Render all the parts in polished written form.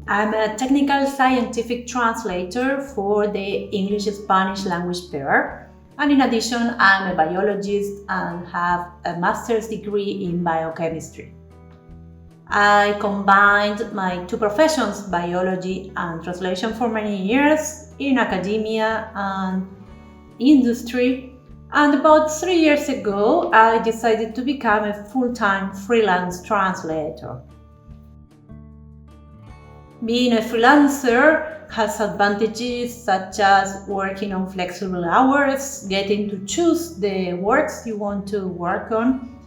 I'm a technical scientific translator for the English-Spanish language pair. And in addition, I'm a biologist and have a master's degree in biochemistry. I combined my two professions, biology and translation, for many years in academia and industry. And about 3 years ago, I decided to become a full-time freelance translator. Being a freelancer has advantages such as working on flexible hours, getting to choose the works you want to work on,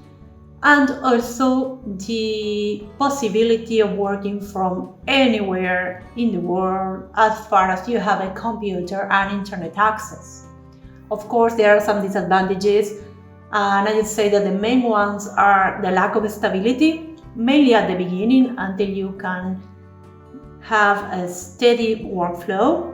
and also the possibility of working from anywhere in the world as far as you have a computer and internet access. Of course, there are some disadvantages, and I would say that the main ones are the lack of stability, mainly at the beginning until you can have a steady workflow,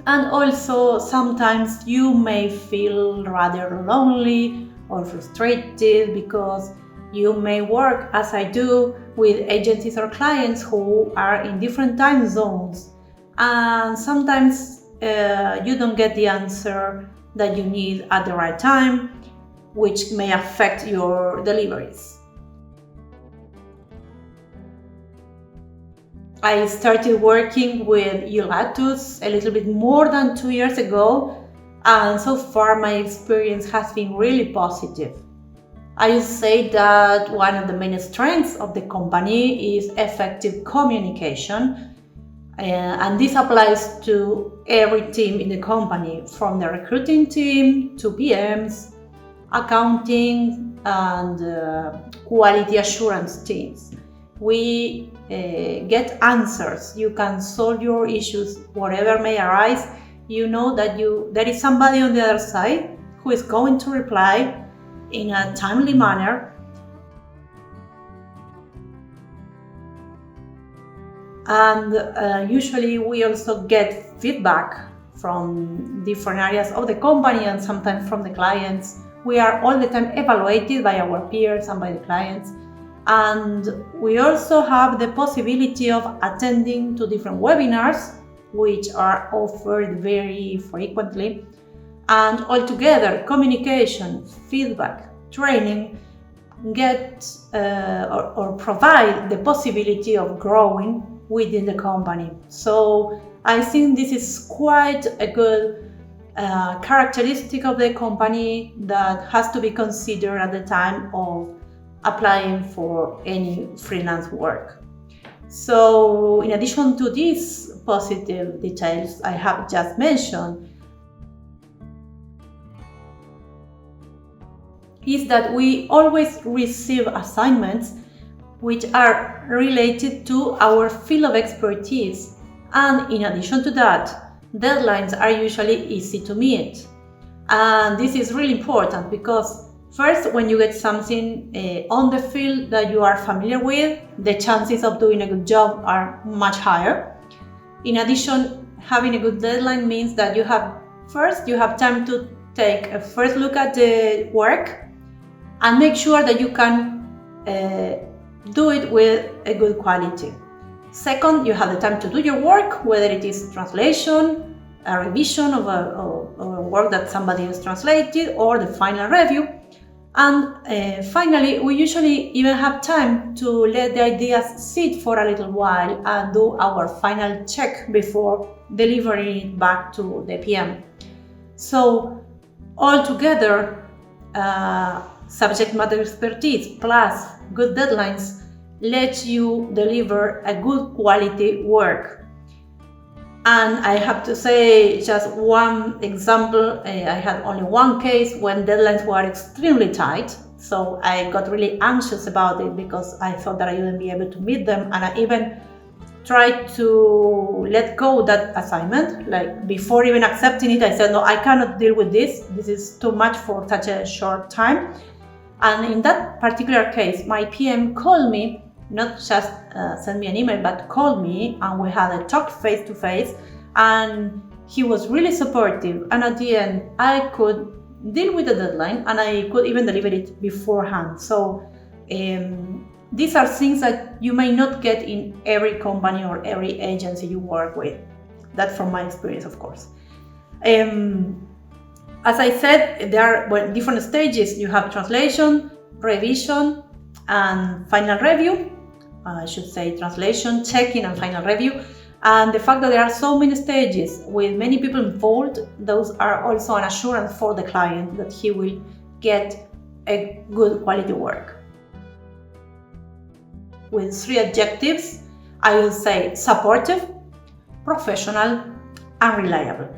and also sometimes you may feel rather lonely or frustrated because you may work, as I do, with agencies or clients who are in different time zones, and sometimes you don't get the answer that you need at the right time, which may affect your deliveries. I started working with Ulatus a little bit more than 2 years ago, and so far my experience has been really positive. I would say that one of the main strengths of the company is effective communication, and this applies to every team in the company, from the recruiting team to PMs, accounting, and quality assurance teams. We get answers. You can solve your issues, whatever may arise. You know that there is somebody on the other side who is going to reply in a timely manner. And usually we also get feedback from different areas of the company and sometimes from the clients. We are all the time evaluated by our peers and by the clients. And we also have the possibility of attending to different webinars, which are offered very frequently. And altogether, communication, feedback, training get or provide the possibility of growing within the company. So I think this is quite a good characteristic of the company that has to be considered at the time of applying for any freelance work. So in addition to these positive details I have just mentioned, is that we always receive assignments which are related to our field of expertise, and in addition to that, deadlines are usually easy to meet. And this is really important because first, when you get something on the field that you are familiar with, the chances of doing a good job are much higher. In addition, having a good deadline means that you have time to take a first look at the work and make sure that you can do it with a good quality. Second, you have the time to do your work, whether it is translation, a revision of a work that somebody has translated, or the final review. And finally, we usually even have time to let the ideas sit for a little while and do our final check before delivering it back to the PM. So altogether, subject matter expertise plus good deadlines lets you deliver a good quality work. And I have to say just one example, I had only one case when deadlines were extremely tight, so I got really anxious about it because I thought that I wouldn't be able to meet them, and I even tried to let go that assignment. Like, before even accepting it, I said, no, I cannot deal with this is too much for such a short time. And in that particular case, my PM called me, not just send me an email, but called me, and we had a talk face to face, and he was really supportive. And at the end, I could deal with the deadline, and I could even deliver it beforehand. So These are things that you may not get in every company or every agency you work with. That's from my experience, of course. As I said, there are different stages. You have translation, revision, and final review. I should say translation, checking, and final review. And the fact that there are so many stages with many people involved, those are also an assurance for the client that he will get a good quality work. With 3 adjectives, I will say supportive, professional, and reliable.